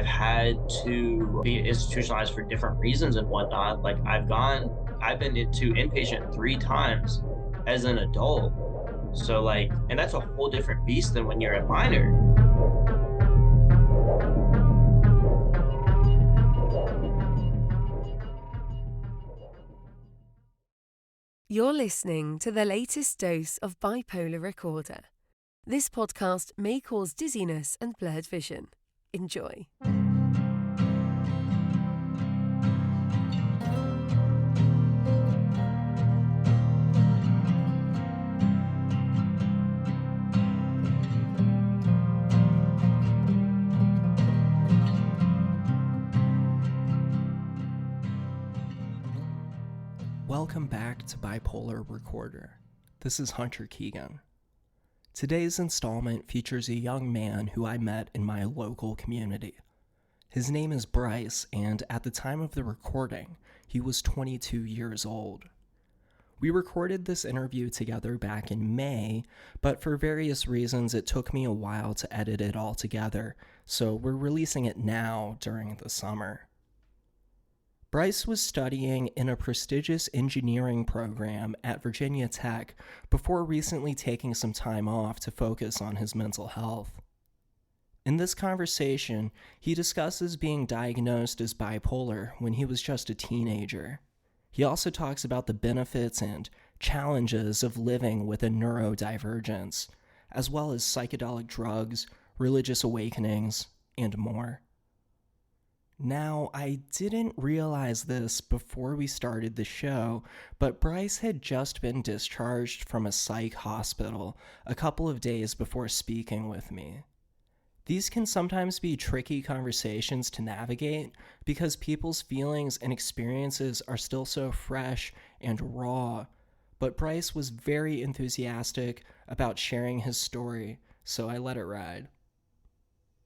I've had to be institutionalized for different reasons and whatnot. Like I've been to inpatient 3 times as an adult. So like, and that's a whole different beast than when you're a minor. You're listening to the latest dose of Bipolar Recorder. This podcast may cause dizziness and blurred vision. Enjoy. Welcome back to Bipolar Recorder. This is Hunter Keegan. Today's installment features a young man who I met in my local community. His name is Bryce, and at the time of the recording, he was 22 years old. We recorded this interview together back in May, but for various reasons it took me a while to edit it all together, so we're releasing it now during the summer. Bryce was studying in a prestigious engineering program at Virginia Tech before recently taking some time off to focus on his mental health. In this conversation, he discusses being diagnosed as bipolar when he was just a teenager. He also talks about the benefits and challenges of living with a neurodivergence, as well as psychedelic drugs, religious awakenings, and more. Now, I didn't realize this before we started the show, but Bryce had just been discharged from a psych hospital a couple of days before speaking with me. These can sometimes be tricky conversations to navigate because people's feelings and experiences are still so fresh and raw, but Bryce was very enthusiastic about sharing his story, so I let it ride.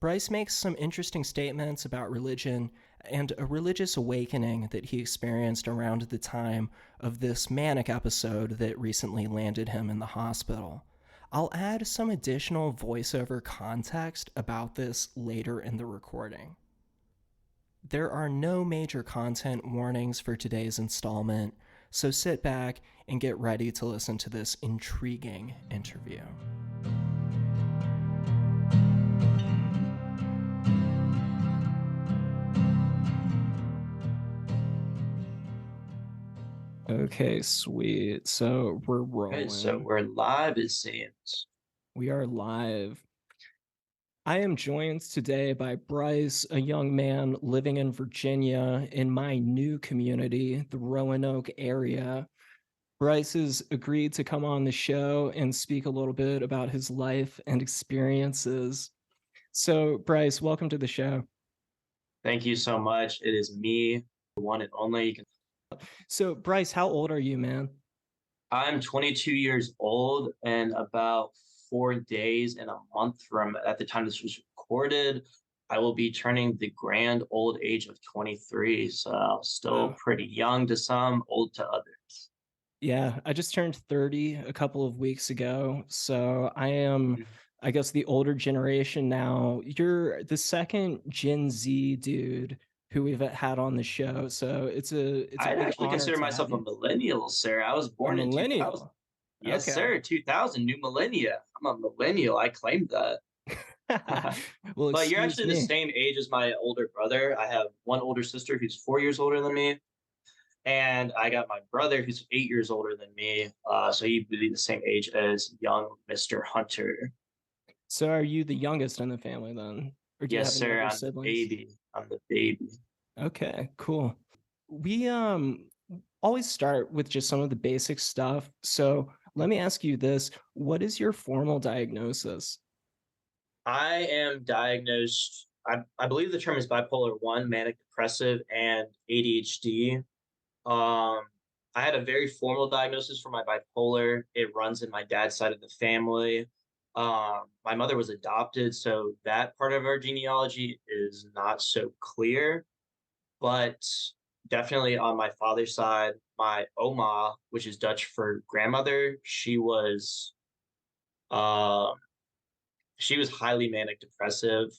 Bryce makes some interesting statements about religion and a religious awakening that he experienced around the time of this manic episode that recently landed him in the hospital. I'll add some additional voiceover context about this later in the recording. There are no major content warnings for today's installment, so sit back and get ready to listen to this intriguing interview. Okay, sweet. So we're rolling. Okay, so we're live, it seems. We are live. I am joined today by Bryce, a young man living in Virginia in my new community, the Roanoke area. Bryce has agreed to come on the show and speak a little bit about his life and experiences. So, Bryce, welcome to the show. Thank you so much. It is me, the one and only. So, Bryce, how old are you, man? I'm 22 years old, and about 4 days and a month from at the time this was recorded, I will be turning the grand old age of 23. So still Wow. pretty young to some, old to others. Yeah, I just turned 30 a couple of weeks ago, so I am, I guess, the older generation now. You're the second Gen Z dude who we've had on the show, so it's a I'd big actually honor consider to have myself a you. millennial, sir. I was A born in 2000. millennial. Yes, Okay. sir. 2000, new millennia. I'm a millennial. I claimed that. Well, But you're excuse actually the me. same age as my older brother. I have one older sister who's 4 years older than me. And I got my brother who's 8 years older than me. So he'd be the same age as young Mr. Hunter. So are you the youngest in the family then? Or do you Yes, have any sir. other I'm the siblings? baby. I'm the baby. Okay, cool. We always start with just some of the basic stuff. So let me ask you this. What is your formal diagnosis? I am diagnosed, I believe the term is bipolar 1, manic depressive, and ADHD. Um, I had a very formal diagnosis for my bipolar. It runs in my dad's side of the family. My mother was adopted, so that part of our genealogy is not so clear. But definitely on my father's side, my oma, which is Dutch for grandmother, um, she was highly manic depressive.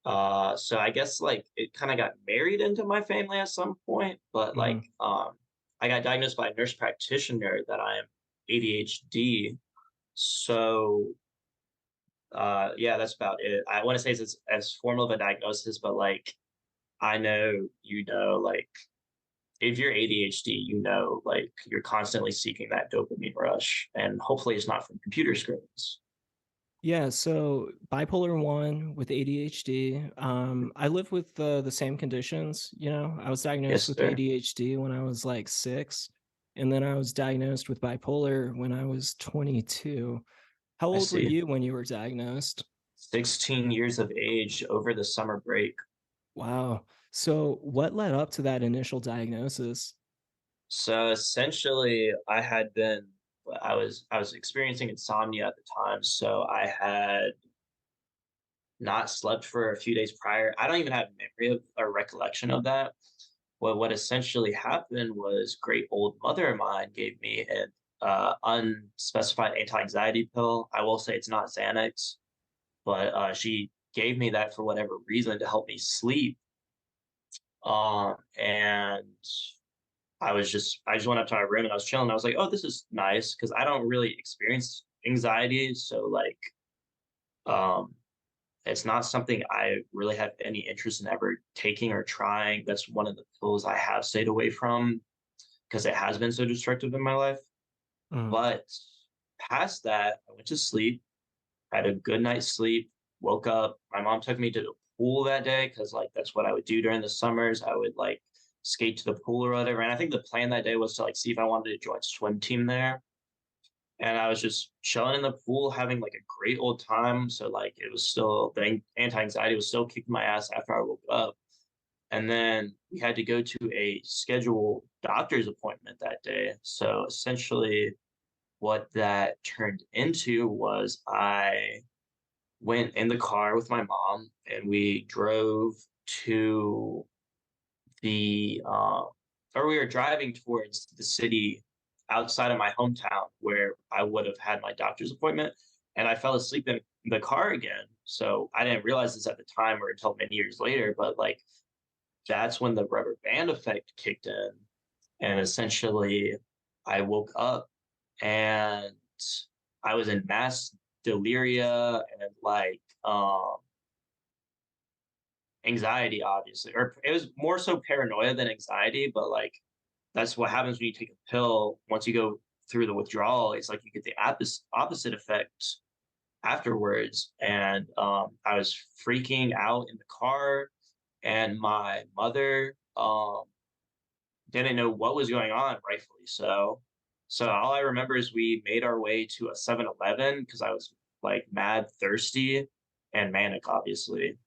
So I guess like it kind of got married into my family at some point, but like Mhm. I got diagnosed by a nurse practitioner that I am ADHD. So yeah, that's about it. I want to say it's as formal of a diagnosis, but like I know, like if you're ADHD, like you're constantly seeking that dopamine rush, and hopefully it's not from computer screens. Yeah, so bipolar 1 with ADHD. I live with the same conditions. I was diagnosed Yes, with sir. ADHD when I was like 6, and then I was diagnosed with bipolar when I was 22. How I old were see. you when you were diagnosed? 16 years of age over the summer break. Wow. So, what led up to that initial diagnosis? So essentially, I was experiencing insomnia at the time, so I had not slept for a few days prior. I don't even have memory of or recollection of that. Well, what essentially happened was great old mother of mine gave me an unspecified anti-anxiety pill. I will say it's not Xanax, but she gave me that for whatever reason to help me sleep. And I just went up to my room and I was chilling. I was like, oh, this is nice because I don't really experience anxiety. So like, um, it's not something I really have any interest in ever taking or trying. That's one of the pills I have stayed away from because it has been so destructive in my life. Mm. But past that, I went to sleep, had a good night's sleep, woke up. My mom took me to the pool that day because like that's what I would do during the summers. I would like skate to the pool or whatever. And I think the plan that day was to like see if I wanted to join swim team there. And I was just chilling in the pool, having like a great old time. So like it was still the anti-anxiety was still kicking my ass after I woke up. And then we had to go to a scheduled doctor's appointment that day. So essentially, what that turned into was I went in the car with my mom and we drove to the or we were driving towards the city outside of my hometown where I would have had my doctor's appointment, and I fell asleep in the car again. So I didn't realize this at the time or until many years later, but like that's when the rubber band effect kicked in, and essentially I woke up and I was in mass deliria and like anxiety, obviously, or it was more so paranoia than anxiety, but like that's what happens when you take a pill. Once you go through the withdrawal, it's like you get the opposite effect afterwards. And I was freaking out in the car, and my mother didn't know what was going on, rightfully so. So all I remember is we made our way to a 7-Eleven because I was like mad thirsty and manic, obviously.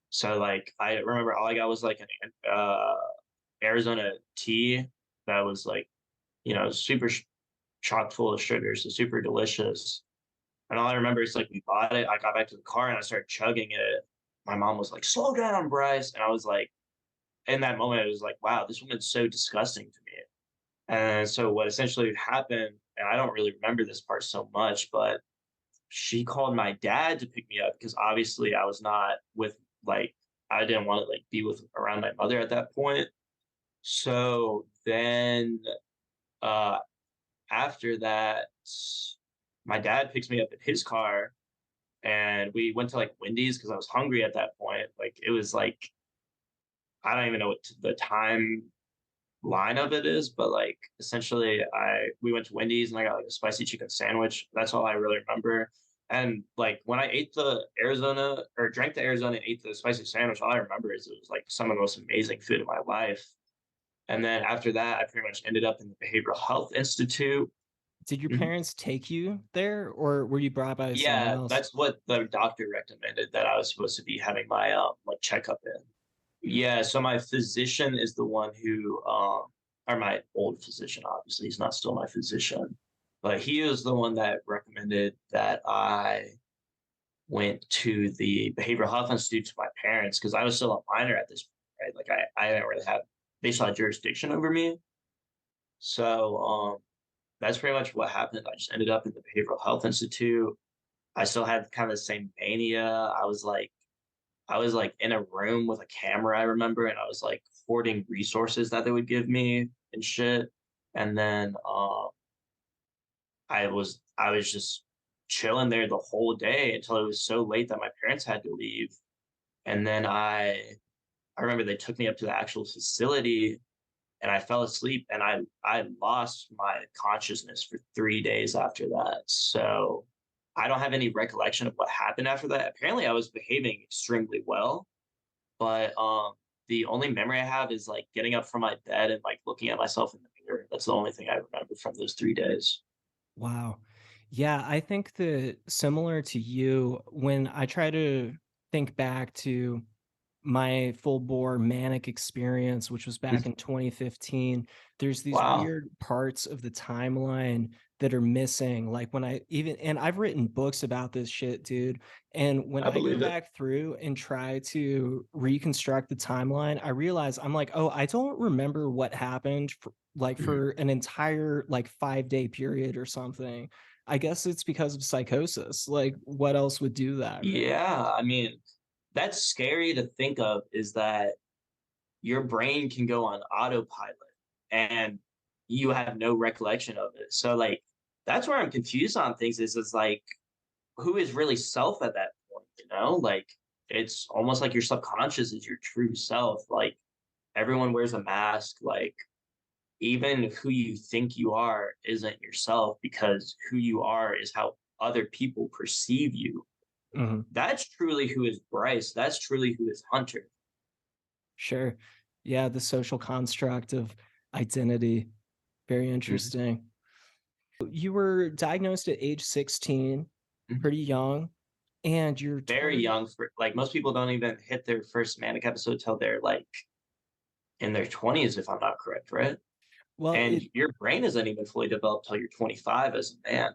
So like I remember all I got was like an Arizona tea that was like, super chock full of sugar, so super delicious. And all I remember is like we bought it. I got back to the car and I started chugging it. My mom was like, "Slow down, Bryce," and I was like, in that moment, it was like, "Wow, this woman's so disgusting to me." And so what essentially happened, and I don't really remember this part so much, but she called my dad to pick me up because obviously I was not with like I didn't want to like be with around my mother at that point. So then uh after that, my dad picks me up in his car and we went to like Wendy's because I was hungry at that point. Like it was like I don't even know what the time line of it is, but like essentially I we went to Wendy's and I got like a spicy chicken sandwich. That's all I really remember. And like when I ate the Arizona or drank the Arizona and ate the spicy sandwich, all I remember is it was like some of the most amazing food in my life. And then after that, I pretty much ended up in the Behavioral Health Institute. Did your Mhm. parents take you there, or were you brought by someone Yeah, else? that's what the doctor recommended that I was supposed to be having my like checkup in. Yeah, so my physician is the one who, or my old physician, obviously, he's not still my physician, but he is the one that recommended that I went to the Behavioral Health Institute to my parents because I was still a minor at this point, right? Like I didn't really have, they still had jurisdiction over me. So that's pretty much what happened. I just ended up in the Behavioral Health Institute. I still had kind of the same mania. I was like, I was like in a room with a camera, I remember, and I was like hoarding resources that they would give me and shit. And then I was just chilling there the whole day until it was so late that my parents had to leave. And then I remember they took me up to the actual facility and I fell asleep and I lost my consciousness for 3 days after that. So I don't have any recollection of what happened after that. Apparently I was behaving extremely well, but the only memory I have is like getting up from my bed and like looking at myself in the mirror. That's the only thing I remember from those 3 days. Wow. Yeah, I think that similar to you, when I try to think back to my full bore manic experience, which was back in 2015, there's these Wow, weird parts of the timeline that are missing. Like when I even, and I've written books about this shit, dude. And when I I go believe it. back through and try to reconstruct the timeline, I realize I'm like, oh, I don't remember what happened for, like Mhm. for an entire like 5 day period or something. I guess it's because of psychosis. Like, what else would do that, right? Yeah, I mean, that's scary to think of is that your brain can go on autopilot and you have no recollection of it. So like that's where I'm confused on things is like who is really self at that point, you know? Like it's almost like your subconscious is your true self. Like everyone wears a mask, like even who you think you are isn't yourself because who you are is how other people perceive you. Mhm. That's truly who is Bryce. That's truly who is Hunter. Sure. Yeah, the social construct of identity. Very Mhm. interesting. You were diagnosed at age 16, Mhm. pretty young, and you're Very 20. young for like most people don't even hit their first manic episode till they're like in their 20s, if I'm not correct, right? Well, And it your brain isn't even fully developed till you're 25 as a man.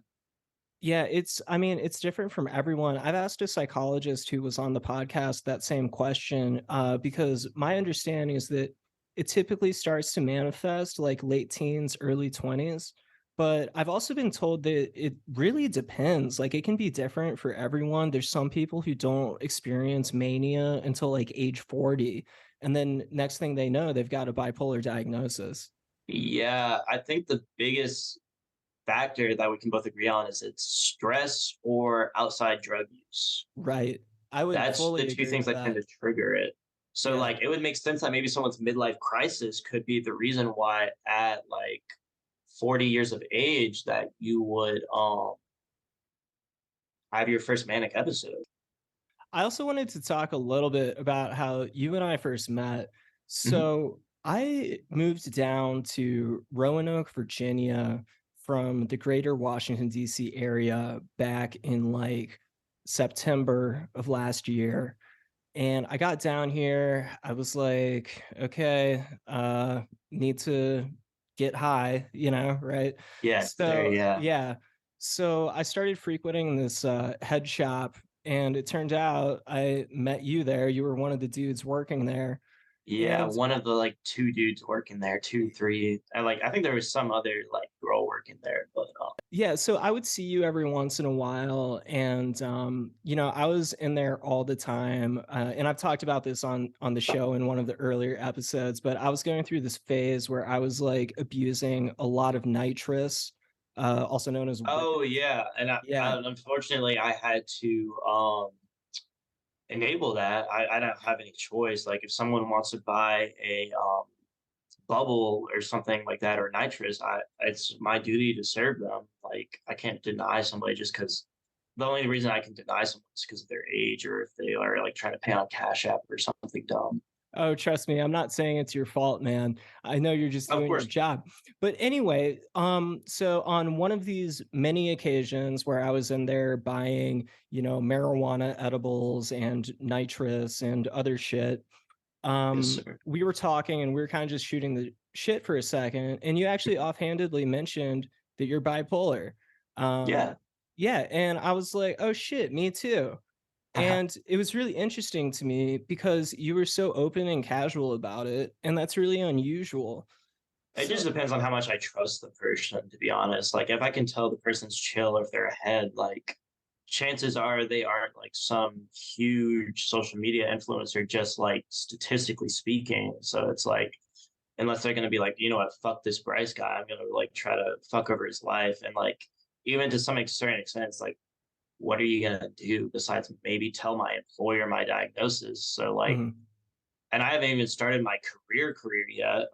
yeah, it's I mean, it's different from everyone. I've asked a psychologist who was on the podcast that same question, because my understanding is that it typically starts to manifest like late teens, early 20s. But I've also been told that it really depends. Like it can be different for everyone. There's some people who don't experience mania until like age 40. And then next thing they know, they've got a bipolar diagnosis. Yeah, I think the biggest factor that we can both agree on is it's stress or outside drug use. Right. I would That's the fully two agree things with that tend that. to trigger it. So Yeah. like it would make sense that maybe someone's midlife crisis could be the reason why at like 40 years of age that you would have your first manic episode. I also wanted to talk a little bit about how you and I first met. Mhm. So I moved down to Roanoke, Virginia from the greater Washington, D.C. area back in like September of last year. And I got down here. I was like, okay, need to get high, right? Yeah, there, So, yeah. yeah. So I started frequenting this head shop, and it turned out I met you there. You were one of the dudes working there. Yeah, And one of the like two dudes working there, two, three. And like I think there was some other like girl working there, but yeah, so I would see you every once in a while, and I was in there all the time. And I've talked about this on the show in one of the earlier episodes, but I was going through this phase where I was like abusing a lot of nitrous, also known as oh whippets. yeah. And Yeah, unfortunately I had to enable that. I don't have any choice. Like if someone wants to buy a bubble or something like that or nitrous, I it's my duty to serve them. Like I can't deny somebody just because the only reason I can deny someone is because of their age or if they are like trying to pay on Cash App or something dumb. oh, trust me, I'm not saying it's your fault, man. I know you're just Of doing your course. job. But anyway, so on one of these many occasions where I was in there buying, marijuana edibles and nitrous and other shit, Yes, sir. we were talking and we were kind of just shooting the shit for a second, and you actually offhandedly mentioned that you're bipolar. Yeah. Yeah, and I was like, "Oh shit, me too." And it was really interesting to me because you were so open and casual about it, and that's really unusual. It just So, depends on how much I trust the person, to be honest. Like if I can tell the person's chill or if they're ahead, like chances are they aren't like some huge social media influencer, just like statistically speaking. So it's like, unless they're going to be like, you know what, fuck this Bryce guy, I'm going to like try to fuck over his life. And like, even to some certain extent, it's like, what are you going to do besides maybe tell my employer my diagnosis? So like, Hmm. and I haven't even started my career yet.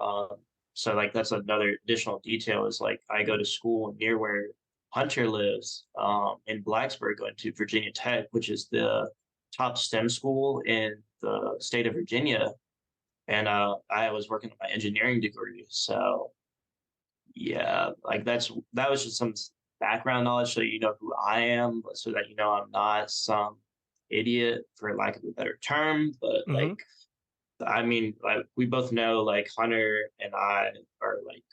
So like that's another additional detail is like I go to school near where Hunter lives, in Blacksburg, going to Virginia Tech, which is the top STEM school in the state of Virginia. And I was working on my engineering degree. So yeah, like that was just some background knowledge so you know who I am, so that you know I'm not some idiot for lack of a better term. But Hmm. like I mean, like we both know like Hunter and I are like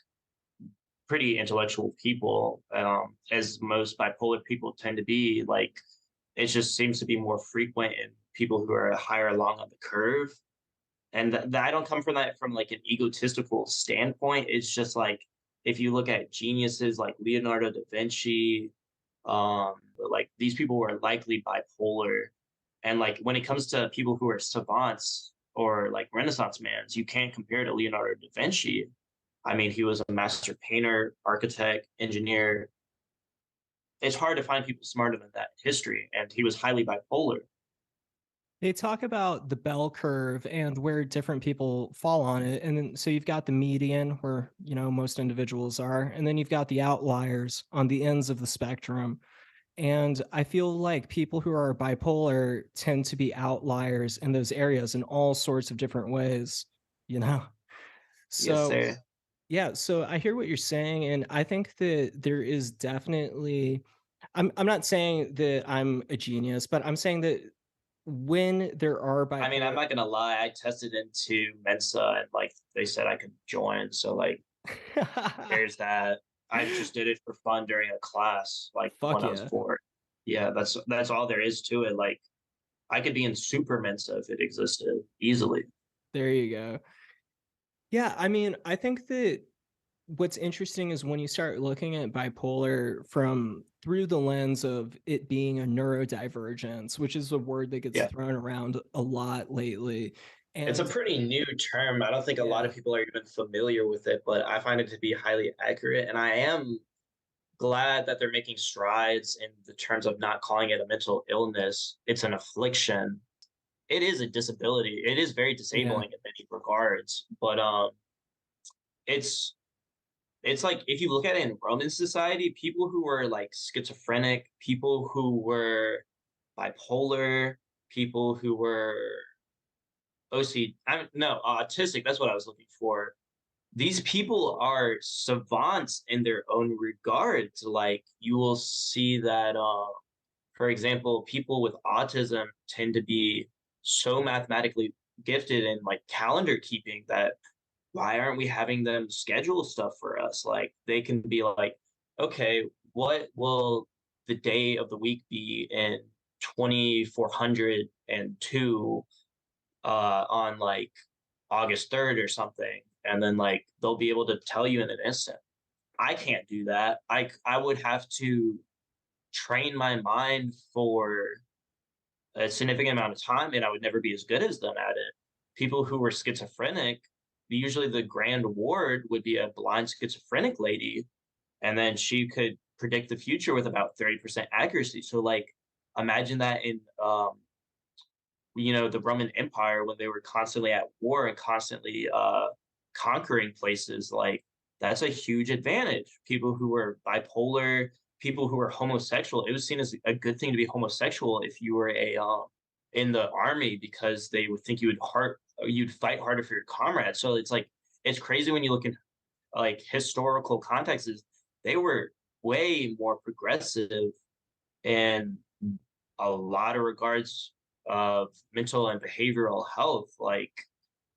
pretty intellectual people, as most bipolar people tend to be. Like it just seems to be more frequent in people who are higher along on the curve. And I don't come from that from like an egotistical standpoint. It's just like if you look at geniuses like Leonardo da Vinci, like these people were likely bipolar. And like when it comes to people who are savants or like Renaissance mans, you can't compare to Leonardo da Vinci. I mean, he was a master painter, architect, engineer. It's hard to find people smarter than that in history, and he was highly bipolar. They talk about the bell curve and where different people fall on it. And then, so you've got the median where, most individuals are, and then you've got the outliers on the ends of the spectrum. And I feel like people who are bipolar tend to be outliers in those areas in all sorts of different ways, you know? Yes, So, sir. yeah, so I hear what you're saying. And I think that there is definitely, I'm not saying that I'm a genius, but I'm saying that when there are I mean, I'm bipolar. not gonna lie. I tested into Mensa, and like they said I could join. So like, there's that. I just did it for fun during a class, like Fuck when I was yeah. bored. Yeah, that's all there is to it. Like I could be in Super Mensa if it existed easily. There you go. Yeah, I mean, I think that what's interesting is when you start looking at bipolar from through the lens of it being a neurodivergence, which is a word that gets Yeah. thrown around a lot lately. It's a And pretty new term. I don't think a lot yeah, of people are even familiar with it, but I find it to be highly accurate. And I am glad that they're making strides in the terms of not calling it a mental illness. It's an affliction. It is a disability. It is very yeah, disabling in many regards, but it's it's like if you look at it in Roman society, people who were like schizophrenic, people who were bipolar, people who were no, autistic. That's what I was looking for. These people are savants in their own regards. Like you will see that, for example, people with autism tend to be so mathematically gifted in like calendar keeping that why aren't we having them schedule stuff for us? Like they can be like, okay, what will the day of the week be in 2402 on like August 3rd or something? And then like they'll be able to tell you in an instant. I can't do that. I would have to train my mind for a significant amount of time, and I would never be as good as them at it. People who were schizophrenic, usually the grand award would be a blind schizophrenic lady, and then she could predict the future with about 30% accuracy. So, like, imagine that in, the Roman Empire when they were constantly at war and constantly conquering places. Like, that's a huge advantage. People who were bipolar, people who were homosexual, it was seen as a good thing to be homosexual if you were a in the army because they would think you'd fight harder for your comrades. So it's like it's crazy when you look in like historical contexts. They were way more progressive in a lot of regards of mental and behavioral health. Like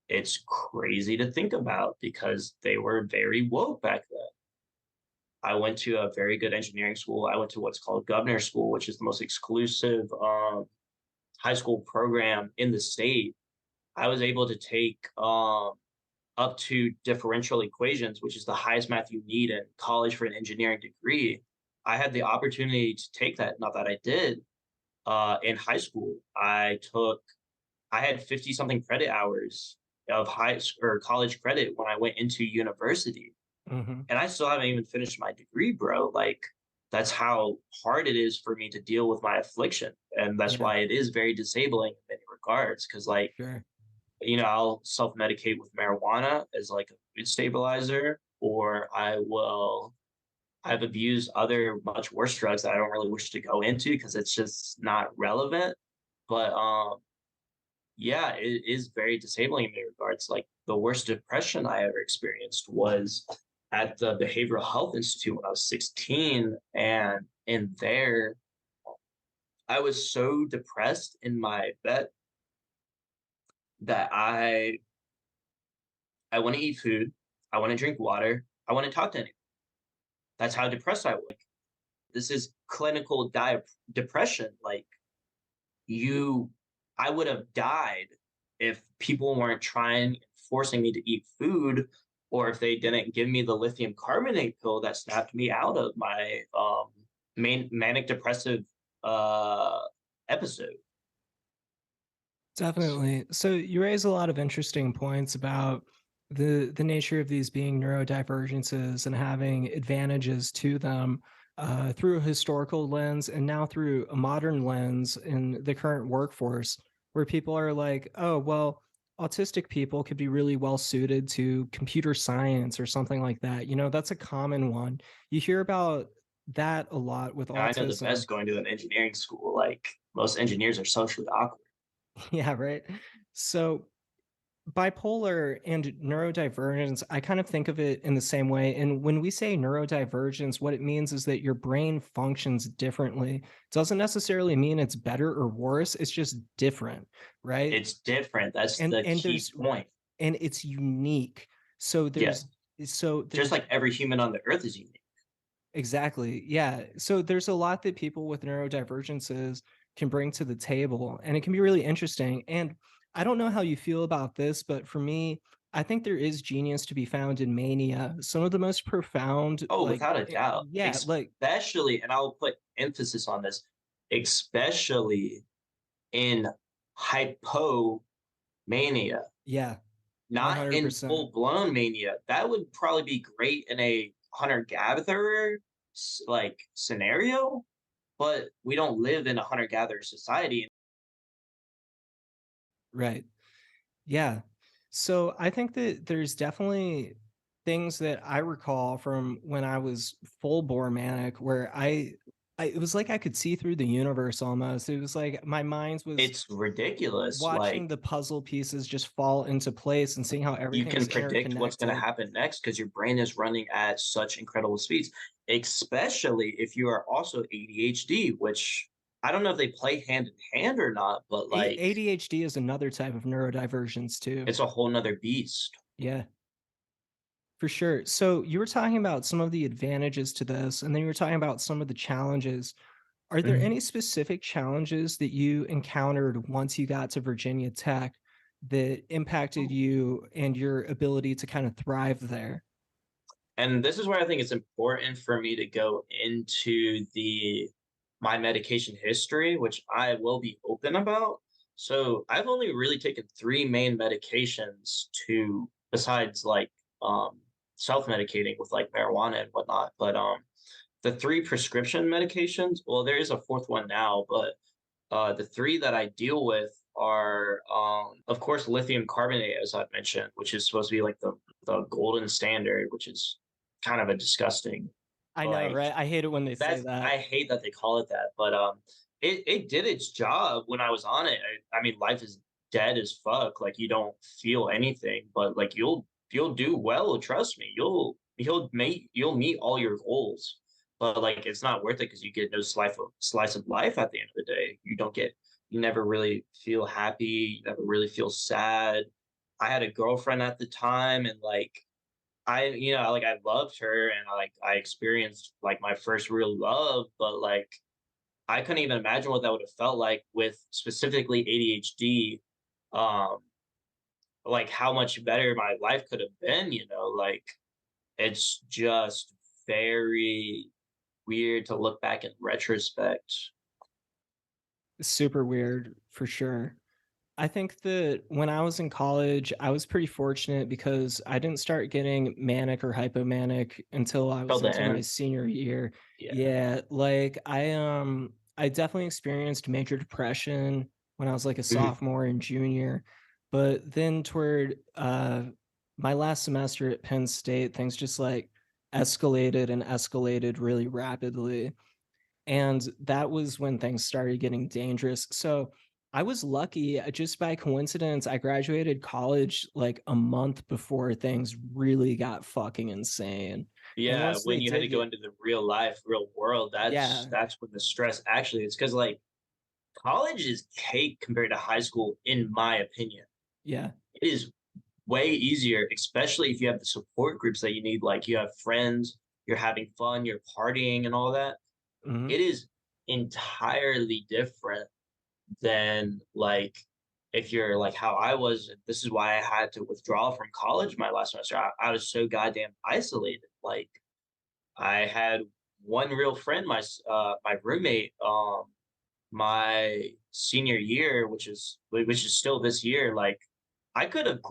it's crazy to think about because they were very woke back then. I went to a very good engineering school. I went to what's called Governor School, which is the most exclusive high school program in the state. I was able to take up to differential equations, which is the highest math you need in college for an engineering degree. I had the opportunity to take that, not that I did, In high school, I had 50 something credit hours of high or college credit when I went into university. Hmm. And I still haven't even finished my degree, bro. Like, that's how hard it is for me to deal with my affliction. And that's Yeah, why it is very disabling in many regards. Cause, like, sure. I'll self medicate with marijuana as like a mood stabilizer, or I've abused other much worse drugs that I don't really wish to go into because it's just not relevant. But yeah, it is very disabling in many regards. Like the worst depression I ever experienced was at the Behavioral Health Institute when I was 16. And in there, I was so depressed in my bed that I wouldn't eat food, I wouldn't drink water, I wouldn't talk to anyone. That's how depressed I was. This is clinical depression. Like you I would have died if people weren't trying forcing me to eat food, or if they didn't give me the lithium carbonate pill that snapped me out of my main manic depressive uh episode. Definitely. So you raise a lot of interesting points about the nature of these being neurodivergences and having advantages to them through a historical lens and now through a modern lens in the current workforce, where people are like, oh, well, autistic people could be really well suited to computer science or something like that. You know, that's a common one. You hear about that a lot with Now, I know the autism. best going to an engineering school. Like most engineers are socially awkward. Yeah, right. So bipolar and neurodivergence, I kind of think of it in the same way. And when we say neurodivergence, what it means is that your brain functions differently. Doesn't necessarily mean it's better or worse. It's just different, right? It's different. That's And the and key there's point. and it's unique. So Yes. Just there's like every human on the earth is unique. exactly. Yeah. So there's a lot that people with neurodivergences can bring to the table, and it can be really interesting. And I don't know how you feel about this, but for me, I think there is genius to be found in mania. Some of the most profound, Oh, without a doubt. yeah, like, Especially, and I'll put emphasis on this, especially in hypomania, yeah, not in 100%. full blown mania. That would probably be great in a hunter gatherer like scenario, but we don't live in a hunter gatherer society. Right. Yeah. So I think that there's definitely things that I recall from when I was full bore manic where I it was like I could see through the universe almost. It was like my mind was It's ridiculous. watching Like the puzzle pieces just fall into place and seeing how you everything can was predict what's going to interconnected. happen next because your brain is running at such incredible speeds, especially if you are also ADHD, which I don't know if they play hand in hand or not, but like ADHD is another type of neurodivergence too. it's a whole nother beast. Yeah, for sure. So you were talking about some of the advantages to this, and then you were talking about some of the challenges. Are there Mhm. any specific challenges that you encountered once you got to Virginia Tech that impacted you and your ability to kind of thrive there? And this is where I think it's important for me to go into the my medication history, which I will be open about. So I've only really taken three main medications to besides like self-medicating with like marijuana and whatnot. But the three prescription medications, well, there is a fourth one now, but the three that I deal with are, of course, lithium carbonate, as I've mentioned, which is supposed to be like the golden standard, which is kind of a disgusting, I know, like right? I hate it when they say that's that. I hate that they call it that, but it did its job when I was on it. I mean, life is dead as fuck. Like you don't feel anything, but like you'll do well. Trust me, you'll meet all your goals. But like it's not worth it because you get no slice of life at the end of the day. You never really feel happy. You never really feel sad. I had a girlfriend at the time, and like like I loved her and I experienced like my first real love, but like I couldn't even imagine what that would have felt like with specifically ADHD. Um, like how much better my life could have been, like it's just very weird to look back in retrospect. super weird for sure. I think that when I was in college, I was pretty fortunate because I didn't start getting manic or hypomanic until I Till was the into my end. senior year. Yeah. Yeah, like I definitely experienced major depression when I was like a Mhm. sophomore and junior, but then toward my last semester at Penn State, things just like escalated and escalated really rapidly. And that was when things started getting dangerous. So I was lucky, just by coincidence, I graduated college like a month before things really got fucking insane. And Yeah, once they when you had to did go get, into the real life, real world, that's yeah, that's when the stress actually is, because like college is cake compared to high school, in my opinion. yeah, It is way easier, especially if you have the support groups that you need. Like you have friends, you're having fun, you're partying and all that. mhm, It is entirely different than like if you're like how I was. This is why I had to withdraw from college my last semester. I was so goddamn isolated. Like I had one real friend, my roommate, my senior year, which is still this year. Like I could have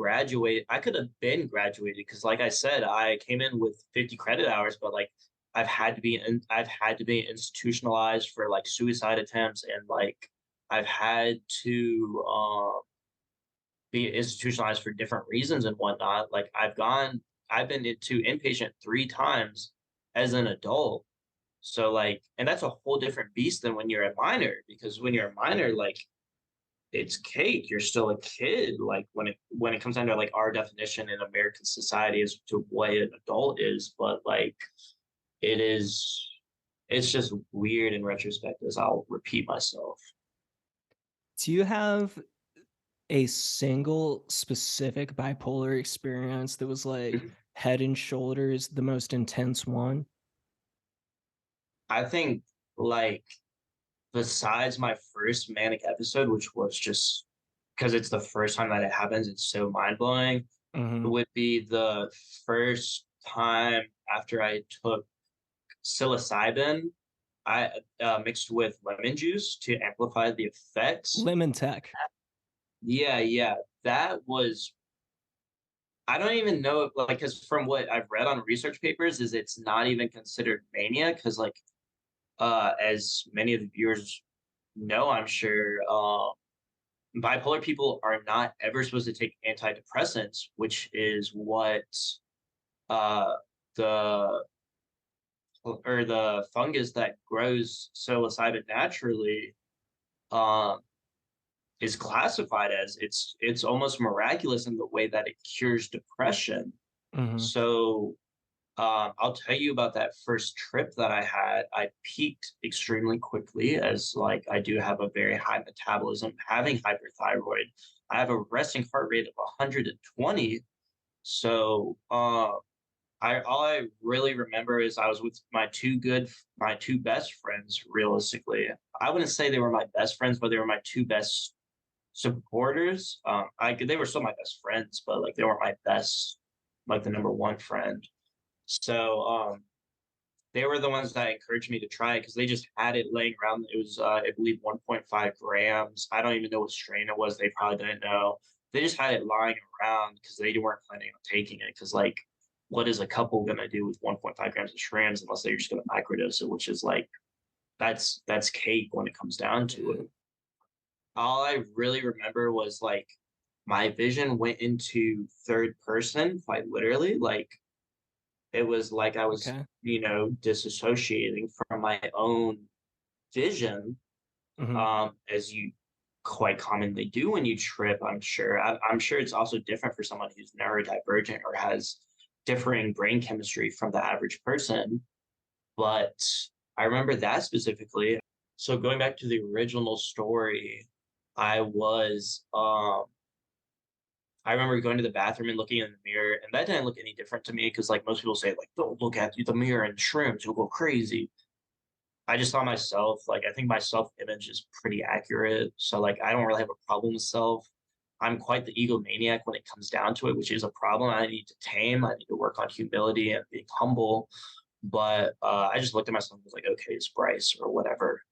been graduated because, like I said, I came in with 50 credit hours, but like I've had to be institutionalized for like suicide attempts, and like I've had to be institutionalized for different reasons and whatnot. Like I've been into inpatient 3 times as an adult. So like, and that's a whole different beast than when you're a minor, because when you're a minor, like it's cake. You're still a kid. Like when it comes down to like our definition in American society as to what an adult is, but like it is, it's just weird in retrospect, as I'll repeat myself. do you have a single specific bipolar experience that was like head and shoulders the most intense one? I think like besides my first manic episode, which was just because it's the first time that it happens, it's so mind blowing. It Mhm. would be the first time after I took psilocybin, I mixed with lemon juice to amplify the effects. Lemon Tech. Yeah, yeah, that was. I don't even know if, like, because from what I've read on research papers, is it's not even considered mania, because like as many of the viewers know, I'm sure, bipolar people are not ever supposed to take antidepressants, which is what uh, the the fungus that grows psilocybin naturally um, is classified as. It's almost miraculous in the way that it cures depression. Mhm. So I'll tell you about that first trip that I had. I peaked extremely quickly, as like I do have a very high metabolism, having hyperthyroid. I have a resting heart rate of 120. So I all I really remember is I was with my two best friends. Realistically, I wouldn't say they were my best friends, but they were my two best supporters. They were still my best friends, but like they weren't my best, like the number one friend. So they were the ones that encouraged me to try it because they just had it laying around. It was, I believe, 1.5 grams. I don't even know what strain it was. They probably didn't know. They just had it lying around because they weren't planning on taking it. Because, like, what is a couple going to do with 1.5 grams of shrooms unless they're just going to microdose it, which is like, that's cake when it comes down to Yeah. it. All I really remember was like my vision went into third person, quite literally. Like, it was like I was, Okay. disassociating from my own vision, Mhm. as you quite commonly do when you trip. I'm sure. I'm sure it's also different for someone who's neurodivergent or has differing brain chemistry from the average person. But I remember that specifically. So going back to the original story, I was I remember going to the bathroom and looking in the mirror, and that didn't look any different to me because, like, most people say, like, don't look at the mirror and shrooms, you'll go crazy. I just saw myself, like, I think my self image is pretty accurate. So, like, I don't really have a problem with self. I'm quite the egomaniac when it comes down to it, which is a problem I need to tame. I need to work on humility and being humble. But I just looked at myself and was like, okay, it's Bryce or whatever.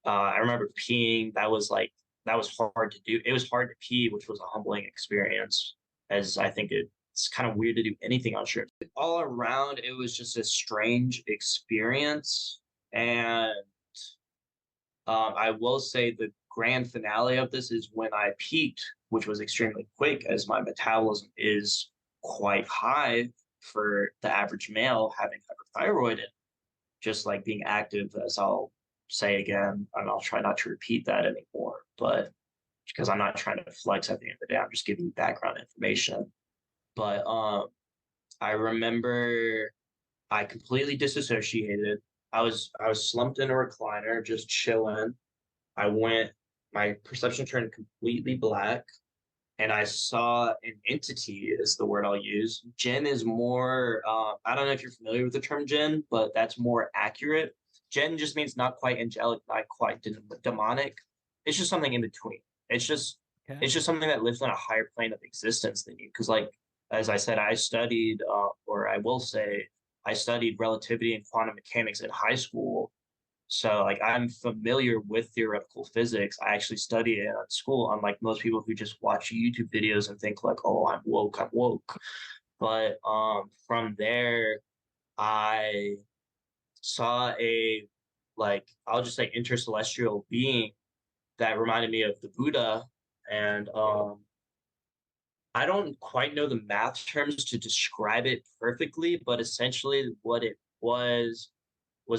I remember peeing. That was hard to do. It was hard to pee, which was a humbling experience, as I think it's kind of weird to do anything on shrooms. All around, it was just a strange experience. And I will say the grand finale of this is when I peaked, which was extremely quick, as my metabolism is quite high for the average male having hyperthyroid and just like being active, as I'll say again, and I'll try not to repeat that anymore. But because I'm not trying to flex at the end of the day, I'm just giving you background information. But I remember I completely disassociated. I was slumped in a recliner, just chilling. I went, my perception turned completely black, and I saw an entity, is the word I'll use. Jinn is more, I don't know if you're familiar with the term Jinn, but that's more accurate. Jinn just means not quite angelic, not quite demonic. It's just something in between. It's just, Okay. it's just something that lives on a higher plane of existence than you. Because, like, as I said, I studied, or I will say, I studied relativity and quantum mechanics in high school, so like I'm familiar with theoretical physics. I actually studied it at school, unlike most people who just watch YouTube videos and think like, oh, I'm woke, I'm woke. But from there, I saw a like I'll just say intercelestial being that reminded me of the Buddha. And I don't quite know the math terms to describe it perfectly, but essentially what it was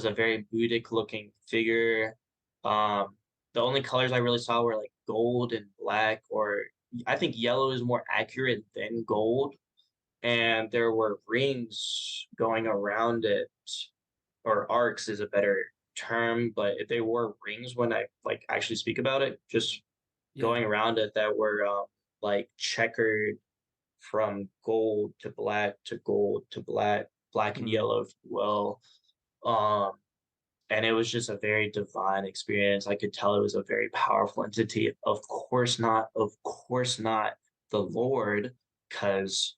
a very Buddhic looking figure. Um, the only colors I really saw were like gold and black, or I think yellow is more accurate than gold. And there were rings going around it, or arcs is a better term, but they were rings when I like actually speak about it, just Yeah. going around it that were like checkered from gold to black to gold to black, black and Mm. yellow, if you will. Um, and it was just a very divine experience. I could tell it was a very powerful entity. Of course not the Lord, because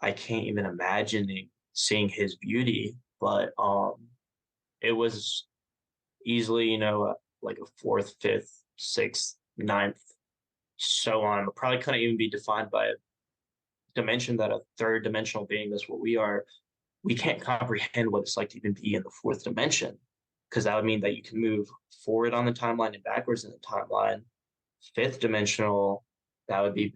I can't even imagine seeing his beauty. But it was easily, like a fourth, fifth, sixth, ninth, so on. It probably couldn't even be defined by a dimension that a third dimensional being is what we are. We can't comprehend what it's like to even be in the fourth dimension, because that would mean that you can move forward on the timeline and backwards in the timeline. Fifth dimensional, that would be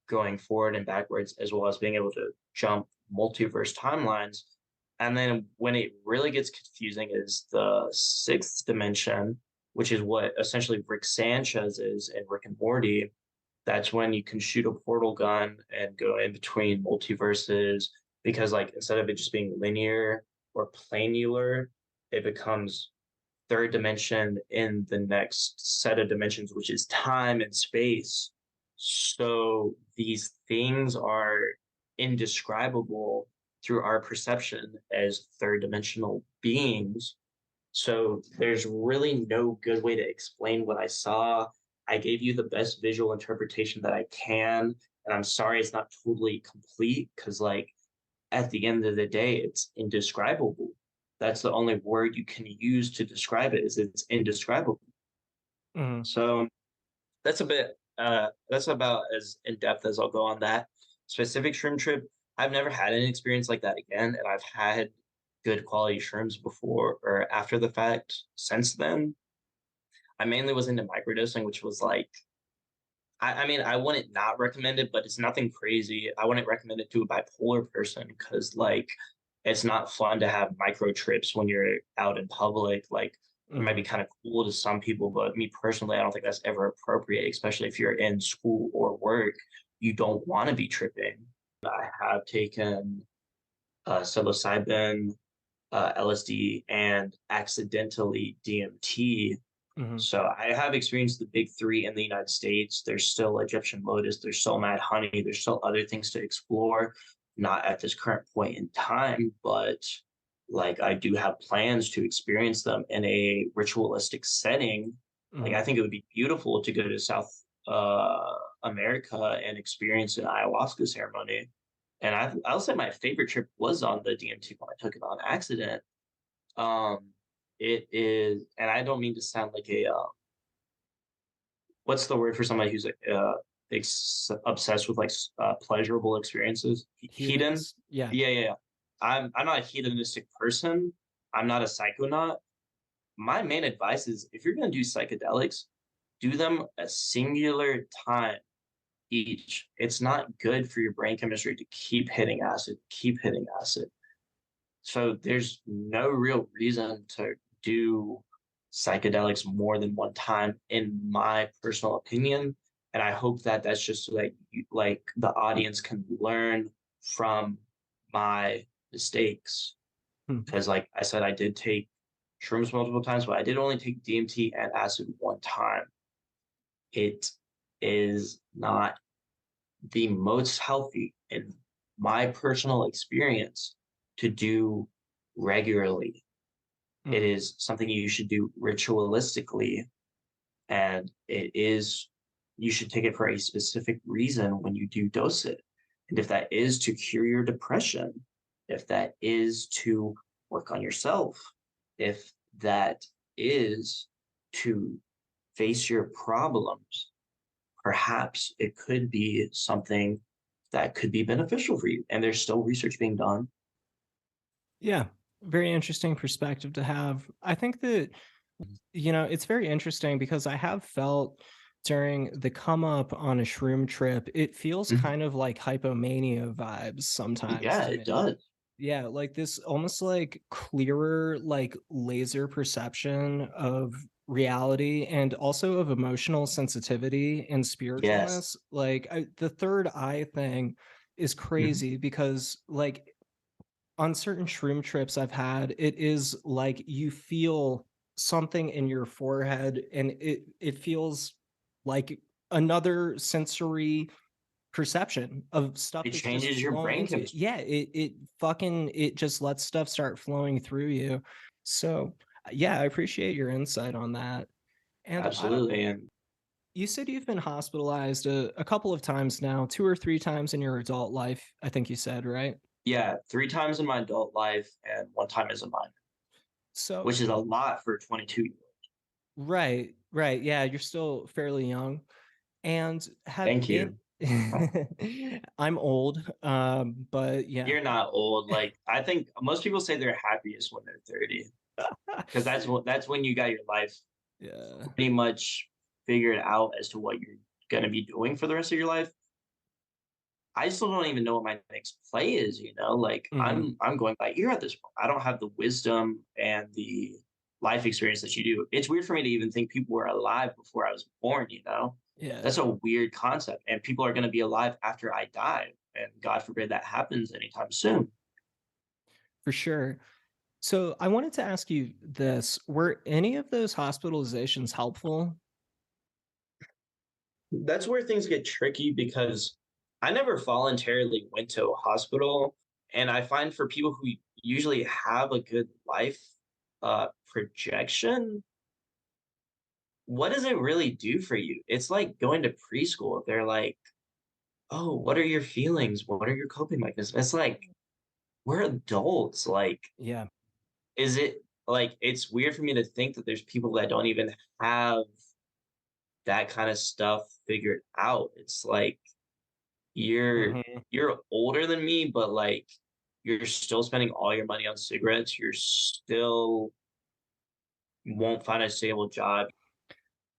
going forward and backwards, as well as being able to jump multiverse timelines. And then when it really gets confusing is the sixth dimension, which is what essentially Rick Sanchez is in Rick and Morty. That's when you can shoot a portal gun and go in between multiverses, because like instead of it just being linear or planular, it becomes third dimension in the next set of dimensions, which is time and space. So these things are indescribable through our perception as third dimensional beings. So there's really no good way to explain what I saw. I gave you the best visual interpretation that I can. And I'm sorry it's not totally complete, because, like, at the end of the day, it's indescribable. That's the only word you can use to describe it, is it's indescribable. Mhm. So that's about as in depth as I'll go on that specific shroom trip. I've never had an experience like that again, and I've had good quality shrooms before or after the fact since then. I mainly was into microdosing, which was like, I mean, I wouldn't not recommend it, but it's nothing crazy. I wouldn't recommend it to a bipolar person, because like it's not fun to have micro trips when you're out in public. Like it might Mhm. be kind of cool to some people, but me personally, I don't think that's ever appropriate, especially if you're in school or work. You don't want to be tripping. I have taken psilocybin, LSD, and accidentally DMT. Mhm. So I have experienced the big three in the United States. There's still Egyptian lotus, there's still mad honey, there's still other things to explore, not at this current point in time, but like I do have plans to experience them in a ritualistic setting. Like Mhm. I think it would be beautiful to go to South America and experience an ayahuasca ceremony. And I'll say my favorite trip was on the DMT when I took it on accident. Um, it is, and I don't mean to sound like a what's the word for somebody who's like obsessed with like pleasurable experiences? Hedon. Hedonist? Yeah. Yeah, yeah, yeah. I'm not a hedonistic person. I'm not a psychonaut. My main advice is if you're going to do psychedelics, do them a singular time each. It's not good for your brain chemistry to keep hitting acid, keep hitting acid. So there's no real reason to do psychedelics more than one time, in my personal opinion. And I hope that that's just so that like the audience can learn from my mistakes. Hmm. Because, like I said, I did take shrooms multiple times, but I did only take DMT and acid one time. It is not the most healthy in my personal experience to do regularly. It Mhm. is something you should do ritualistically, and it is you should take it for a specific reason when you do dose it. And if that is to cure your depression, if that is to work on yourself, if that is to face your problems, perhaps it could be something that could be beneficial for you. And there's still research being done. Yeah, very interesting perspective to have. I think that, it's very interesting because I have felt during the come up on a shroom trip, it feels Mhm. kind of like hypomania vibes sometimes Yeah, to it me. does. Yeah, like this almost like clearer, like laser perception of reality and also of emotional sensitivity and Yes. spiritualness. Like the third eye thing is Mhm. crazy because like on certain shroom trips I've had, it is like you feel something in your forehead and it feels like another sensory perception of stuff It that's just changes your flowing brain into you. chemistry. Yeah, it just lets stuff start flowing through you. So yeah, I appreciate your insight on that. And I don't Absolutely. And you said you've been hospitalized a couple of times now, two or three times in your adult life, I think you said, right? yeah, three times in my adult life and one time as a minor, So which is a lot for a 22-year-old. right, right. Yeah, you're still fairly young. And have Thank in you. I'm old, but yeah. You're not old. Like, I think most people say they're happiest when they're 30, because that's when you got your life Yeah. pretty much figured out as to what you're gonna be doing for the rest of your life. I still don't even know what my next play is, you know? Like, Mhm. I'm going by ear at this point. I don't have the wisdom and the life experience that you do. It's weird for me to even think people were alive before I was born, you know? Yeah, That's a weird concept, and people are gonna be alive after I die, and God forbid that happens anytime soon. for sure. So I wanted to ask you this, were any of those hospitalizations helpful? That's where things get tricky because I never voluntarily went to a hospital, and I find for people who usually have a good life, projection, what does it really do for you? It's like going to preschool. They're like, "Oh, what are your feelings? What are your coping mechanisms?" It's like, we're adults. Like, Yeah. is it like it's weird for me to think that there's people that don't even have that kind of stuff figured out. It's like you're Mhm. you're older than me, but like you're still spending all your money on cigarettes. You're still won't find a stable job.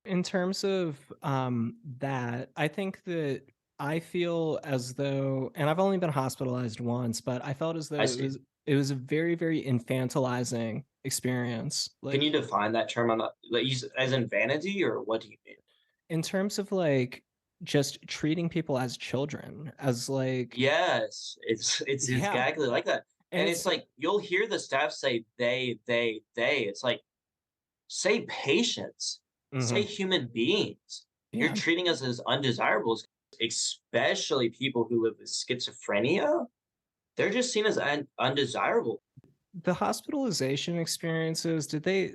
In terms of that, I think that I feel as though, and I've only been hospitalized once, but I felt as though I see. it was a very, very infantilizing experience. Can you Like define that term? On the like, as in vanity, or what do you mean? in terms of like just treating people as children, as like Yes, it's yeah, exactly like that. and And it's it's like you'll hear the staff say they. It's like, say patients, say mhm, human beings. You're yeah. treating us as undesirables, especially people who live with schizophrenia. They're just seen as undesirable. The hospitalization experiences, did they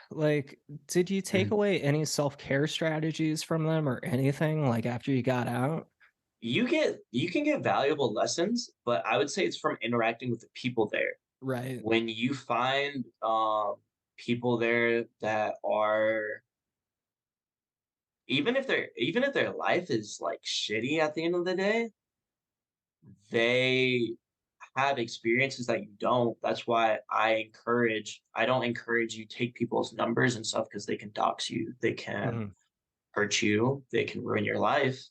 like did you take Mhm. away any self-care strategies from them or anything like after you got out? You can get valuable lessons, but I would say it's from interacting with the people there. Right. When you find people there that are even if their life is like shitty at the end of the day, they have experiences that you don't. That's why I don't encourage you take people's numbers and stuff because they can dox you, they can Mhm. hurt you, they can ruin your life.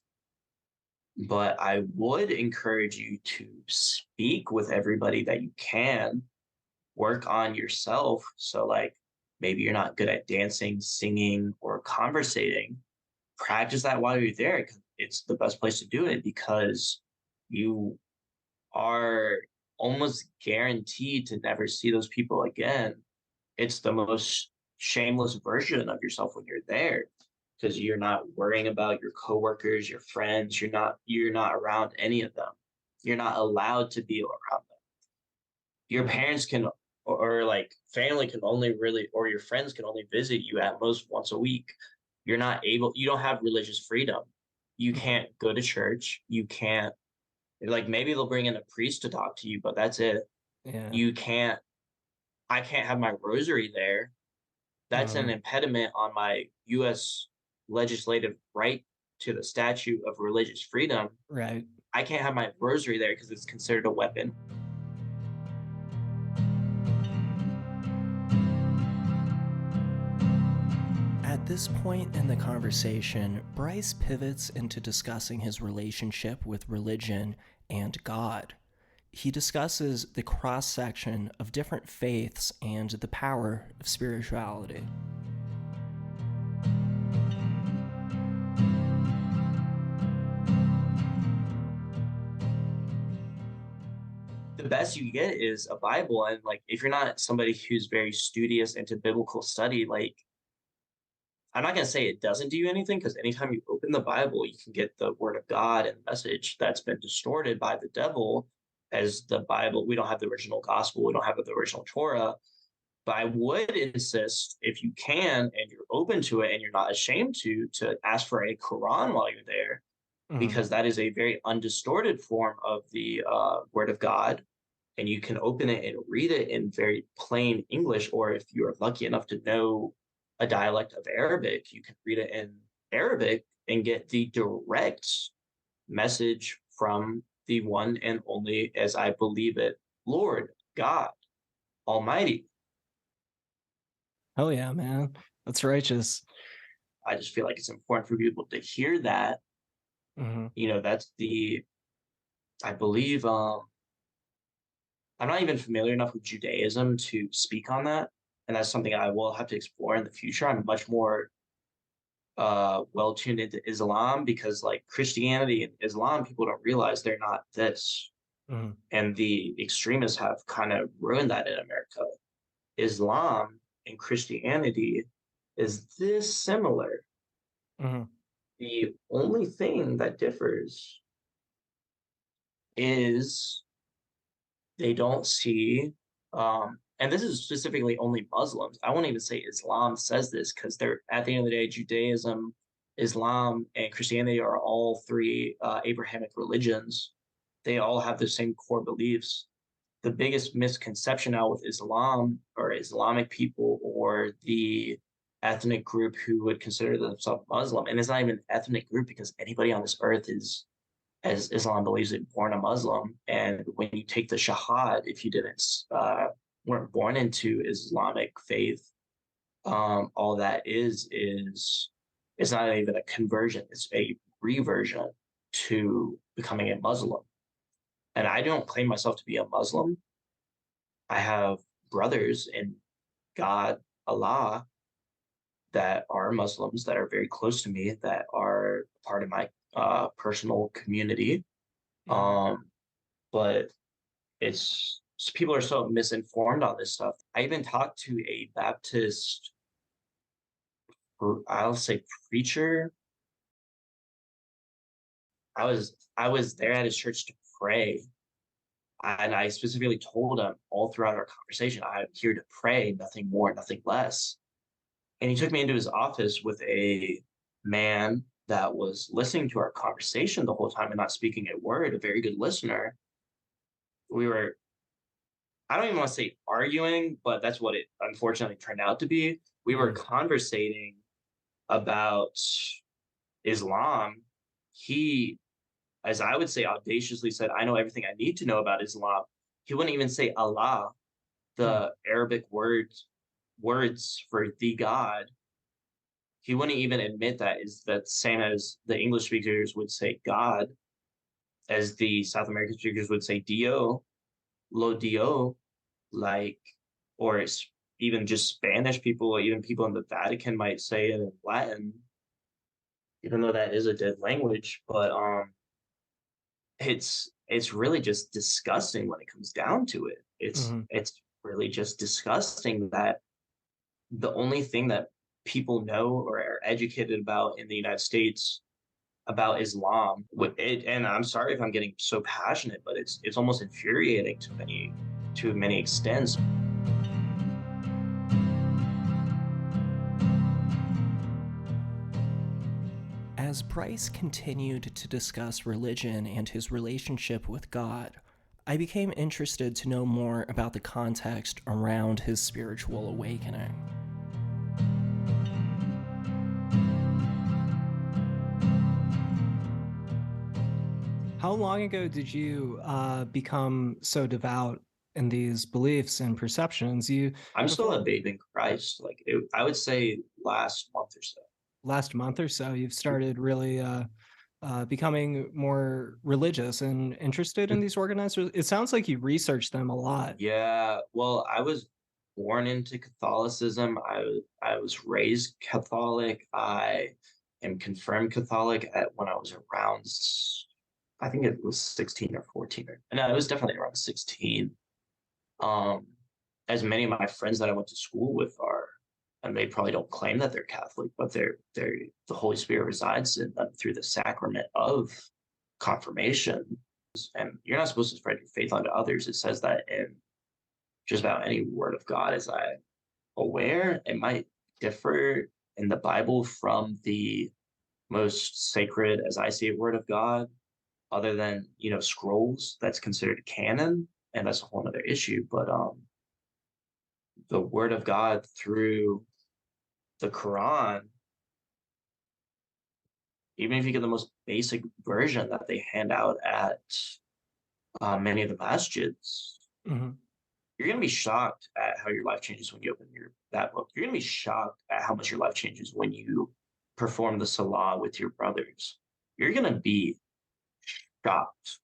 But I would encourage you to speak with everybody that you can, work on yourself. So, like, maybe you're not good at dancing, singing, or conversating. Practice that while you're there. 'Cause it's the best place to do it because you are almost guaranteed to never see those people again. It's the most shameless version of yourself when you're there because you're not worrying about your coworkers, your friends, you're not around any of them. You're not allowed to be around them. Your Mhm. parents can or like family can only really or your friends can only visit you at most once a week. You don't have religious freedom. You Mhm. can't go to church. You can't like maybe they'll bring in a priest to talk to you, but that's it. Yeah. You can't I can't have my rosary there. That's an Mhm. impediment on my US legislative right to the statute of religious freedom. Right. I can't have my rosary there because it's considered a weapon. At this point in the conversation, Bryce pivots into discussing his relationship with religion and God. He discusses the cross section of different faiths and the power of spirituality. The best you get is a Bible. And like, if you're not somebody who's very studious into biblical study, like, I'm not going to say it doesn't do you anything because anytime you open the Bible, you can get the word of God and message that's been distorted by the devil as the Bible. We don't have the original gospel, we don't have the original Torah. But I would insist, if you can and you're open to it and you're not ashamed to ask for a Quran while you're there, Mhm. because that is a very undistorted form of the Word of God and you can open it and read it in very plain English, or if you're lucky enough to know a dialect of Arabic, you can read it in Arabic and get the direct message from the one and only, as I believe it, Lord God Almighty. Oh yeah, man. That's righteous. I just feel like it's important for people to hear that. Mhm. That's I believe, I'm not even familiar enough with Judaism to speak on that. And that's something I will have to explore in the future. I'm much more well tuned into Islam because like Christianity and Islam, people don't realize they're not this. Mhm. And the extremists have kind of ruined that in America. Islam and Christianity is this similar. Mhm. The only thing that differs is they don't see, and this is specifically only Muslims. I won't even say Islam says this because they're at the end of the day, Judaism, Islam, and Christianity are all three Abrahamic religions. They all have the same core beliefs. The biggest misconception now with Islam or Islamic people or the ethnic group who would consider themselves Muslim, and it's not even an ethnic group because anybody on this earth is as Islam believes it, born a Muslim. And when you take the Shahad, if you didn't weren't born into Islamic faith, all that is it's not even a conversion; it's a reversion to becoming a Muslim. And I don't claim myself to be a Muslim. I have brothers in God, Allah, that are Muslims that are very close to me that are part of my personal community. Mhm. Um, but people are so misinformed on this stuff. I even talked to a Baptist, I'll say preacher. I was there at his church to pray, and I specifically told him all throughout our conversation, I'm here to pray, nothing more, nothing less. And he took me into his office with a man that was listening to our conversation the whole time and not speaking a word, a very good listener. We were I don't even want to say arguing, but that's what it unfortunately turned out to be. We were Mm, conversating about Islam. He, as I would say, audaciously said, I know everything I need to know about Islam. He wouldn't even say Allah, mm, the Arabic words for the God. He wouldn't even admit that is the same as the English speakers would say God, as the South American speakers would say Dio, lo Dio, like, or even just Spanish people, or even people in the Vatican might say it in Latin, even though that is a dead language. But it's really just disgusting when it comes down to it. mhm. It's really just disgusting that the only thing that people know or are educated about in the United States about Islam, and I'm sorry if I'm getting so passionate, but it's almost infuriating to many extents. As Bryce continued to discuss religion and his relationship with God, I became interested to know more about the context around his spiritual awakening. How long ago did you become so devout in these beliefs and perceptions? You I'm still before a babe in Christ. I would say last month or so. last month or so, you've started really becoming more religious and interested in these organizers. It sounds like you researched them a lot. Yeah, well, I was born into Catholicism. I was raised Catholic. I am confirmed Catholic at when I was around, I think it was 16 or 14. No, it was definitely around 16. Um, as many of my friends that I went to school with are, and they probably don't claim that they're Catholic, but they're the Holy Spirit resides in them through the sacrament of confirmation. And you're not supposed to spread your faith onto others. It says that in just about any word of God, as I'm aware. It might differ in the Bible from the most sacred, as I see it, word of God, other than scrolls that's considered canon, and that's a whole other issue. But the word of God through the Quran, even if you get the most basic version that they hand out at many of the masjids, Mhm. you're gonna be shocked at how your life changes when you open that book. You're gonna be shocked at how much your life changes when you perform the salah with your brothers. You're gonna be shocked